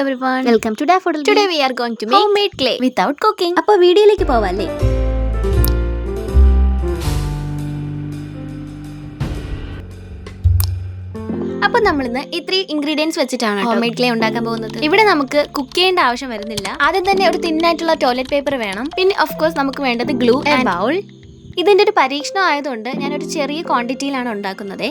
everyone, welcome to Daffodil. Today we are going to make homemade clay without cooking. അപ്പോൾ വീഡിയോയിലേക്ക് പോവാല്ലേ? അപ്പോൾ നമ്മൾ ഇന്ന് ഇത്രയും ഇൻഗ്രീഡിയൻസ് വെച്ചിട്ടാണ് ഹോംമേഡ് ക്ലേ ഉണ്ടാക്കാൻ പോകുന്നത്. ഇവിടെ നമുക്ക് കുക്ക് ചെയ്യേണ്ട ആവശ്യം വരുന്നില്ല. ആദ്യം തന്നെ ഒരു തിന്നായിട്ടുള്ള ടോയ്ലറ്റ് പേപ്പർ വേണം. പിന്നെ ഓഫ് കോഴ്സ് നമുക്ക് വേണ്ടത് ഗ്ലൂ ആൻഡ് ബൗൾ. ഇതിന്റെ ഒരു പരീക്ഷണം ആയതുകൊണ്ട് ഞാനൊരു ചെറിയ ക്വാണ്ടിറ്റിയിലാണ് ഉണ്ടാക്കുന്നത്.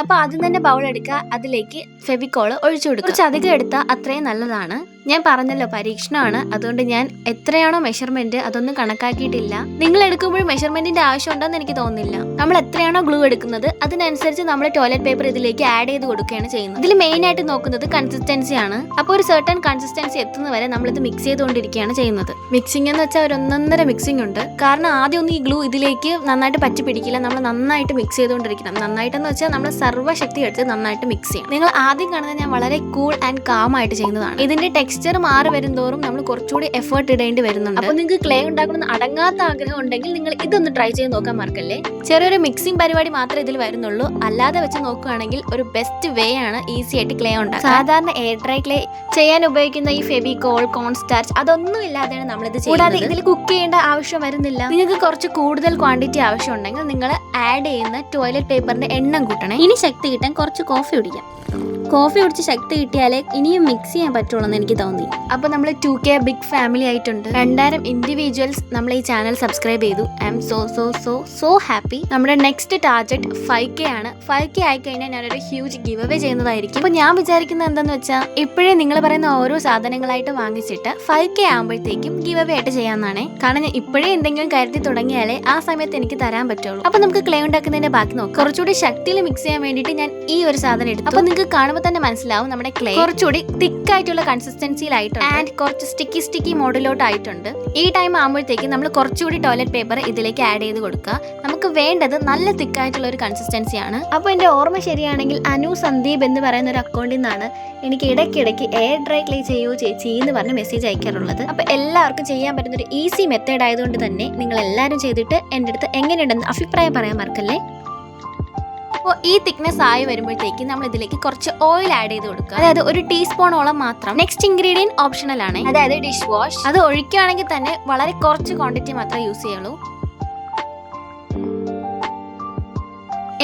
അപ്പോൾ ആദ്യം തന്നെ ബൗൾ എടുക്കുക, അതിലേക്ക് ഫെവിക്കോൾ ഒഴിച്ചു കൊടുക്കുക. കുറച്ച് അധികം എടുത്താൽ അത്രയും നല്ലതാണ്. ഞാൻ പറഞ്ഞല്ലോ പരീക്ഷണമാണ്, അതുകൊണ്ട് ഞാൻ എത്രയാണോ മെഷർമെന്റ് അതൊന്നും കണക്കാക്കിയിട്ടില്ല. നിങ്ങൾ എടുക്കുമ്പോഴും മെഷർമെന്റിന്റെ ആവശ്യം ഉണ്ടെന്ന് എനിക്ക് തോന്നുന്നില്ല. നമ്മൾ എത്രയാണോ ഗ്ലൂ എടുക്കുന്നത് അതിനനുസരിച്ച് നമ്മൾ ടോയ്ലറ്റ് പേപ്പർ ഇതിലേക്ക് ആഡ് ചെയ്ത് കൊടുക്കുകയാണ് ചെയ്യുന്നത്. ഇതിൽ മെയിൻ ആയിട്ട് നോക്കുന്നത് കൺസിസ്റ്റൻസി ആണ്. അപ്പോൾ ഒരു സർട്ടൺ കൺസിസ്റ്റൻസി എത്തുന്നവരെ നമ്മളിത് മിക്സ് ചെയ്തുകൊണ്ടിരിക്കുകയാണ് ചെയ്യുന്നത്. മിക്സിംഗ് എന്ന് വെച്ചാൽ ഒരു 1.5 മിക്സിംഗ് ഉണ്ട്. കാരണം ആദ്യം ഒന്നും ഈ ഗ്ലൂ ഇതിലേക്ക് നന്നായിട്ട് പറ്റി പിടിക്കില്ല. നമ്മൾ നന്നായിട്ട് മിക്സ് ചെയ്തുകൊണ്ടിരിക്കണം. നന്നായിട്ടെന്ന് വെച്ചാൽ നമ്മൾ സർവ്വശക്തി എടുത്ത് നന്നായിട്ട് മിക്സ് ചെയ്യണം. നിങ്ങൾ ആദ്യം കാണുന്നത് ഞാൻ വളരെ കൂൾ ആൻഡ് കാം ആയിട്ട് ചെയ്യുന്നതാണ്. ഇതിന്റെ ടെക്സ്ചർ മാറി വരുന്തോറും നമ്മൾ കുറച്ചുകൂടി എഫേർട്ട് ഇടേണ്ടി വരുന്നുണ്ട്. അപ്പോൾ നിങ്ങൾക്ക് ക്ലേ ഉണ്ടാക്കണമെന്ന് അടങ്ങാത്ത ആഗ്രഹം ഉണ്ടെങ്കിൽ നിങ്ങൾ ഇതൊന്ന് ട്രൈ ചെയ്ത് നോക്കാൻ മറക്കല്ലേ. ചെറിയൊരു മിക്സിംഗ് പരിപാടി മാത്രമേ ഇതിൽ വരുന്നുള്ളൂ. അല്ലാതെ വെച്ച് നോക്കുകയാണെങ്കിൽ ഒരു ബെസ്റ്റ് വേ ആണ് ഈസി ആയിട്ട് ക്ലേ ഉണ്ടാക്കുക. സാധാരണ എയർ ഡ്രൈ ക്ലേ ചെയ്യാൻ ഉപയോഗിക്കുന്ന ഈ ഫെവിക്കോൾ, കോൺ സ്റ്റാർച്ച് അതൊന്നും ഇല്ലാതെയാണ് നമ്മളിത് ചെയ്യുന്നത്. കൂടാതെ ഇതിൽ കുക്ക് ചെയ്യേണ്ട ആവശ്യം വരുന്നില്ല. നിങ്ങൾക്ക് കുറച്ച് കൂടുതൽ ക്വാണ്ടിറ്റി ആവശ്യം ഉണ്ടെങ്കിൽ നിങ്ങൾ ആഡ് ചെയ്യുന്ന ടോയ്ലറ്റ് പേപ്പറിന്റെ എണ്ണം കൂട്ടണേ. ഇനി ശക്തി കിട്ടാൻ കുറച്ച് കോഫി കുടിക്കാം. കോഫി കുടിച്ച് ശക്തി കിട്ടിയാലേ ഇനിയും മിക്സ് ചെയ്യാൻ പറ്റുള്ളൂ എന്ന് എനിക്ക് തോന്നി. അപ്പോൾ നമ്മൾ 2K ബിഗ് ഫാമിലി ആയിട്ടുണ്ട്. 2000 ഇൻഡിവിജ്വൽസ് നമ്മൾ ഈ ചാനൽ സബ്സ്ക്രൈബ് ചെയ്തു. I M so happy. നമ്മുടെ നെക്സ്റ്റ് ടാർഗറ്റ് 5K ആണ്. 5K ആയി കഴിഞ്ഞാൽ ഞാനൊരു ഹ്യൂജ് ഗിവ് അവേ ചെയ്യുന്നതായിരിക്കും. അപ്പോൾ ഞാൻ വിചാരിക്കുന്നത് എന്താന്ന് വെച്ചാൽ ഇപ്പോഴേ നിങ്ങൾ പറയുന്ന ഓരോ സാധനങ്ങളായിട്ട് വാങ്ങിച്ചിട്ട് 5K ആകുമ്പോഴത്തേക്കും ഗിവ് അവേ ആയിട്ട് ചെയ്യാമെന്നാണ്. കാരണം ഞാൻ ഇപ്പോഴേ എന്തെങ്കിലും കരുതി തുടങ്ങിയാലേ ആ സമയത്ത് എനിക്ക് തരാൻ പറ്റുള്ളൂ. അപ്പോൾ നമുക്ക് ക്ലേ ഉണ്ടാക്കുന്നതിന്റെ ബാക്കി നോക്കാം. കുറച്ചുകൂടി ശക്തിയിൽ മിക്സ് ചെയ്യാൻ വേണ്ടിയിട്ട് ഞാൻ ഈ ഒരു സാധനം എടുത്തു. അപ്പോൾ നിങ്ങൾക്ക് കാണുമ്പോൾ തന്നെ മനസ്സിലാവും നമ്മുടെ ക്ലേ കുറച്ചുകൂടി തിക്ക് ആയിട്ടുള്ള കൺസിസ്റ്റൻസിയിലായിട്ടുണ്ട് ആൻഡ് കുറച്ച് സ്റ്റിക്കി മോഡലോട്ട് ആയിട്ടുണ്ട്. ഈ ടൈം ആകുമ്പോഴത്തേക്ക് നമ്മൾ കുറച്ചുകൂടി ടോയ്ലറ്റ് പേപ്പർ ഇതിലേക്ക് ആഡ് ചെയ്ത് കൊടുക്കുക. നമുക്ക് വേണ്ടത് നല്ല തിക്ക് ആയിട്ടുള്ള ഒരു കൺസിസ്റ്റൻസിയാണ്. അപ്പോൾ എൻ്റെ ഓർമ്മ ശരിയാണെങ്കിൽ അനു സന്ദീപ് എന്ന് പറയുന്ന ഒരു അക്കൗണ്ടിൽ നിന്നാണ് എനിക്ക് ഇടയ്ക്കിടയ്ക്ക് എയർ ഡ്രൈ ക്ലേ ചെയ്യൂ ചേച്ചി എന്ന് പറഞ്ഞ് മെസ്സേജ് അയക്കാറുള്ളത്. അപ്പോൾ എല്ലാവർക്കും ചെയ്യാൻ പറ്റുന്ന ഒരു ഈസി മെത്തേഡ് ആയതുകൊണ്ട് തന്നെ നിങ്ങൾ എല്ലാവരും ചെയ്തിട്ട് എൻ്റെ അടുത്ത് എങ്ങനെയുണ്ടെന്ന് അഭിപ്രായം പറയാൻ മറക്കല്ലേ. അപ്പോൾ ഈ തിക്നെസ് ആയി വരുമ്പോഴത്തേക്ക് നമ്മൾ ഇതിലേക്ക് കുറച്ച് ഓയിൽ ആഡ് ചെയ്ത് കൊടുക്കുക. അതായത് ഒരു ടീസ്പൂണോളം മാത്രം. നെക്സ്റ്റ് ഇൻഗ്രീഡിയൻറ്റ് ഓപ്ഷണൽ ആണ്, അതായത് ഡിഷ് വാഷ്. അത് ഒഴിക്കുകയാണെങ്കിൽ തന്നെ വളരെ കുറച്ച് ക്വാണ്ടിറ്റി മാത്രമേ യൂസ് ചെയ്യുള്ളൂ.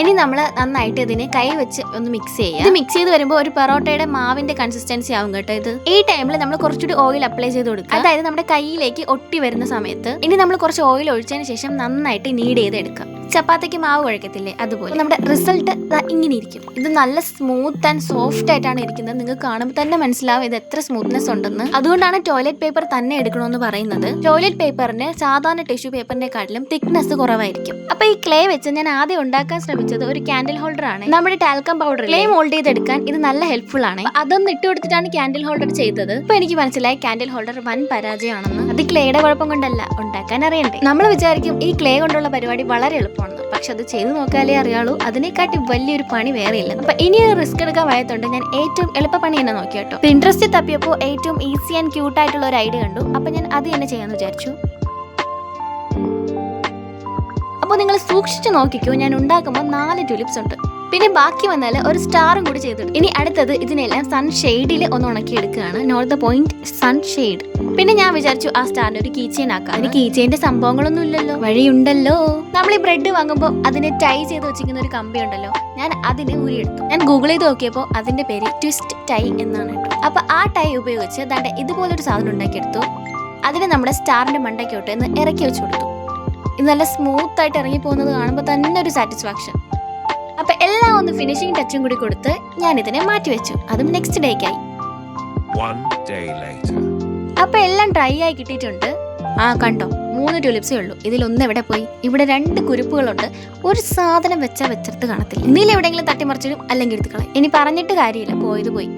ഇനി നമ്മൾ നന്നായിട്ട് ഇതിനെ കൈ വെച്ച് ഒന്ന് മിക്സ് ചെയ്യുക. ഇത് മിക്സ് ചെയ്ത് വരുമ്പോൾ ഒരു പൊറോട്ടയുടെ മാവിന്റെ കൺസിസ്റ്റൻസി ആവും കേട്ടോ ഇത്. ഈ ടൈമിൽ നമ്മൾ കുറച്ചുകൂടി ഓയിൽ അപ്ലൈ ചെയ്ത് കൊടുക്കുക. അതായത് നമ്മുടെ കൈയിലേക്ക് ഒട്ടി വരുന്ന സമയത്ത് ഇനി നമ്മൾ കുറച്ച് ഓയിൽ ഒഴിച്ചതിന് ശേഷം നന്നായിട്ട് നീഡ് ചെയ്ത് എടുക്കുക. ചപ്പാത്തിക്ക് മാവ് കുഴക്കത്തില്ലേ അതുപോലെ. നമ്മുടെ റിസൾട്ട് ഇങ്ങനെ ഇരിക്കും. ഇത് നല്ല സ്മൂത്ത് ആൻഡ് സോഫ്റ്റ് ആയിട്ടാണ് ഇരിക്കുന്നത്. നിങ്ങൾക്ക് കാണുമ്പോൾ തന്നെ മനസ്സിലാവും ഇത് എത്ര സ്മൂത്ത്നെസ് ഉണ്ടെന്ന്. അതുകൊണ്ടാണ് ടോയ്ലറ്റ് പേപ്പർ തന്നെ എടുക്കണമെന്ന് പറയുന്നത്. ടോയ്ലറ്റ് പേപ്പറിന് സാധാരണ ടിഷ്യൂ പേപ്പറിനെക്കാട്ടിലും തിക്നെസ് കുറവായിരിക്കും. അപ്പൊ ഈ ക്ലേ വെച്ച് ഞാൻ ആദ്യം ഉണ്ടാക്കാൻ ശ്രമിച്ചത് ഒരു ക്യാൻഡിൽ ഹോൾഡർ ആണ്. നമ്മുടെ ടാൽക്കം പൗഡർ ക്ലേ മോൾഡ് ചെയ്തെടുക്കാൻ ഇത് നല്ല ഹെൽപ്ഫുൾ ആണ്. അതൊന്ന് ഇട്ട് കൊടുത്തിട്ടാണ് ക്യാൻഡിൽ ഹോൾഡർ ചെയ്തത്. ഇപ്പൊ എനിക്ക് മനസ്സിലായി ക്യാൻഡിൽ ഹോൾഡർ വൻ പരാജയമാണെന്ന്. അത് ക്ലേയുടെ കുഴപ്പം കൊണ്ടല്ല, ഉണ്ടാക്കാൻ അറിയണ്ടേ. നമ്മൾ വിചാരിക്കും ഈ ക്ലേ കൊണ്ടുള്ള പരിപാടി വളരെ എളുപ്പമാണ്, പക്ഷെ അത് ചെയ്ത് നോക്കാലേ അറിയാളൂ അതിനെക്കാട്ടി വലിയൊരു പണി വേറെ ഇല്ല. അപ്പൊ ഇനി ഒരു റിസ്ക് എടുക്കാൻ വയത്തുണ്ട്. ഞാൻ ഏറ്റവും എളുപ്പ പണി തന്നെ നോക്കി കേട്ടോ. പിൻട്രസ്റ്റിൽ തപ്പിയപ്പോൾ ഏറ്റവും ഈസി ആൻഡ് ക്യൂട്ട് ആയിട്ടുള്ള ഒരു ഐഡിയ കണ്ടു. അപ്പൊ ഞാൻ അത് തന്നെ ചെയ്യാന്ന് വിചാരിച്ചു. അപ്പോൾ നിങ്ങൾ സൂക്ഷിച്ചു നോക്കിക്കോ, ഞാൻ ഉണ്ടാക്കുമ്പോൾ 4 ട്യൂലിപ്സ് ഉണ്ട്. പിന്നെ ബാക്കി വന്നാൽ ഒരു സ്റ്റാറും കൂടി ചെയ്തിട്ടുണ്ട്. ഇനി അടുത്തത് ഇതിനെല്ലാം സൺ ഷെയ്ഡിൽ ഒന്ന് ഉണക്കി എടുക്കുകയാണ്. Note the point, sun shade. പിന്നെ ഞാൻ വിചാരിച്ചു ആ സ്റ്റാറിന് ഒരു കീ ചെയിൻ ആക്കാം. അതിന് കീ ചെയിന്റെ സംഭവങ്ങളൊന്നും ഇല്ലല്ലോ, വഴിയുണ്ടല്ലോ. നമ്മൾ ഈ ബ്രെഡ് വാങ്ങുമ്പോൾ അതിനെ ടൈ ചെയ്ത് വെച്ചിരിക്കുന്ന ഒരു കമ്പി ഉണ്ടല്ലോ, ഞാൻ അതിനെ ഊരിയെടുത്തു. ഞാൻ ഗൂഗിൾ ചെയ്ത് നോക്കിയപ്പോൾ അതിന്റെ പേര് ട്വിസ്റ്റ് ടൈ എന്നാണ് കേട്ടോ. അപ്പൊ ആ ടൈ ഉപയോഗിച്ച് ദാണ്ട ഇതുപോലൊരു സാധനം ഉണ്ടാക്കിയെടുത്തു. അതിനെ നമ്മുടെ സ്റ്റാറിന്റെ മണ്ടയ്ക്കോട്ട് എന്ന് ഇറക്കി വെച്ചു കൊടുത്തു. ഇത് നല്ല സ്മൂത്ത് ആയിട്ട് ഇറങ്ങി പോകുന്നത് കാണുമ്പോൾ തന്നെ ഒരു സാറ്റിസ്ഫാക്ഷൻ. അപ്പൊ എല്ലാം ഒന്ന് ഫിനിഷിംഗ് ടച്ചും കൂടി കൊടുത്ത് ഞാൻ ഇതിനെ മാറ്റി വെച്ചു. അതും നെക്സ്റ്റ് ഡേക്കായി. അപ്പൊ എല്ലാം ഡ്രൈ ആയി കിട്ടിയിട്ടുണ്ട്. കണ്ടോ, 3 ട്യൂലിപ്സേ ഉള്ളൂ. ഇതിലൊന്ന് എവിടെ പോയി? ഇവിടെ 2 കുരുപ്പുകളുണ്ട്. ഒരു സാധനം വെച്ചെടുത്ത് കാണത്തില്ല. ഇന്നിൽ എവിടെയെങ്കിലും തട്ടിമറിച്ചിടും, അല്ലെങ്കിൽ എടുത്ത് കളയും. ഇനി പറഞ്ഞിട്ട് കാര്യമില്ല, പോയത് പോയി.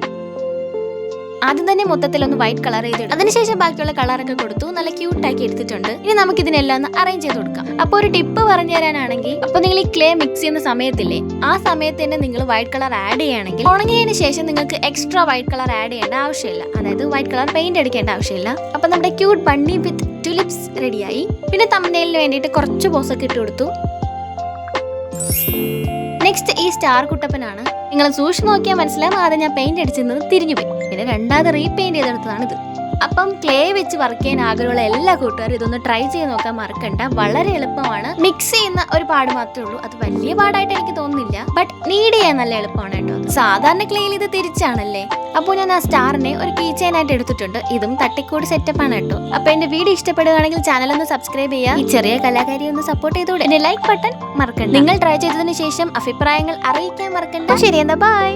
ആദ്യം തന്നെ മൊത്തത്തിലൊന്ന് വൈറ്റ് കളർ ചെയ്തിടും. അതിനുശേഷം ബാക്കിയുള്ള കളറൊക്കെ കൊടുത്തു നല്ല ക്യൂട്ടാക്കി എടുത്തിട്ടുണ്ട്. ഇനി നമുക്ക് ഇതിനെല്ലാം ഒന്ന് അറേഞ്ച് ചെയ്ത് കൊടുക്കാം. അപ്പോൾ ഒരു ടിപ്പ് പറഞ്ഞു തരാനാണെങ്കിൽ, അപ്പോൾ നിങ്ങൾ ഈ ക്ലേ മിക്സ് ചെയ്യുന്ന സമയത്തില്ലേ, ആ സമയത്ത് തന്നെ നിങ്ങൾ വൈറ്റ് കളർ ആഡ് ചെയ്യുകയാണെങ്കിൽ ഉണങ്ങിയതിന് ശേഷം നിങ്ങൾക്ക് എക്സ്ട്രാ വൈറ്റ് കളർ ആഡ് ചെയ്യേണ്ട ആവശ്യമില്ല. അതായത് വൈറ്റ് കളർ പെയിന്റ് അടിക്കേണ്ട ആവശ്യമില്ല. അപ്പോൾ നമ്മുടെ ക്യൂട്ട് ബണ്ണി വിത്ത് ട്യൂലിപ്സ് റെഡിയായി. പിന്നെ തംബ്നെയിലിന് വേണ്ടിയിട്ട് കുറച്ച് പോസൊക്കെ ഇട്ട് കൊടുത്തു. നെക്സ്റ്റ് ഈ സ്റ്റാർ കുട്ടപ്പനാണ്. നിങ്ങൾ സൂക്ഷിച്ച് നോക്കിയാൽ മനസ്സിലാവും ആദ്യം ഞാൻ പെയിന്റ് അടിച്ചിരുന്നത് തിരിഞ്ഞുപോയി, പിന്നെ രണ്ടാമത് റീപെയിന്റ് ചെയ്തെടുത്തതാണ് ഇത്. അപ്പം ക്ലേ വെച്ച് വർക്ക് ചെയ്യാൻ ആഗ്രഹമുള്ള എല്ലാ കൂട്ടുകാരും ഇതൊന്ന് ട്രൈ ചെയ്ത് നോക്കാൻ മറക്കണ്ട. വളരെ എളുപ്പമാണ്. മിക്സ് ചെയ്യുന്ന ഒരു പാട് മാത്രമേ ഉള്ളൂ. അത് വലിയ പാടായിട്ട് എനിക്ക് തോന്നുന്നില്ല, ബട്ട് നീഡ് ചെയ്യാൻ നല്ല എളുപ്പമാണ് കേട്ടോ. സാധാരണ ക്ലേയിൽ ഇത് തിരിച്ചാണല്ലേ. അപ്പോൾ ഞാൻ ആ സ്റ്റാറിനെ ഒരു കീ ചെയിൻ ആയിട്ട് എടുത്തിട്ടുണ്ട്. ഇതും തട്ടിക്കൂടി സെറ്റപ്പ് ആണ് കേട്ടോ. അപ്പൊ എന്റെ വീഡിയോ ഇഷ്ടപ്പെടുകയാണെങ്കിൽ ചാനൽ ഒന്ന് സബ്സ്ക്രൈബ് ചെയ്യുക. ഈ ചെറിയ കലാകാരി ഒന്ന് സപ്പോർട്ട് ചെയ്തോടെ. എന്റെ ലൈക്ക് ബട്ടൺ മറക്കണ്ട. നിങ്ങൾ ട്രൈ ചെയ്തതിന് ശേഷം അഭിപ്രായങ്ങൾ അറിയിക്കാൻ മറക്കണ്ട. ശരി, എന്താ ബൈ.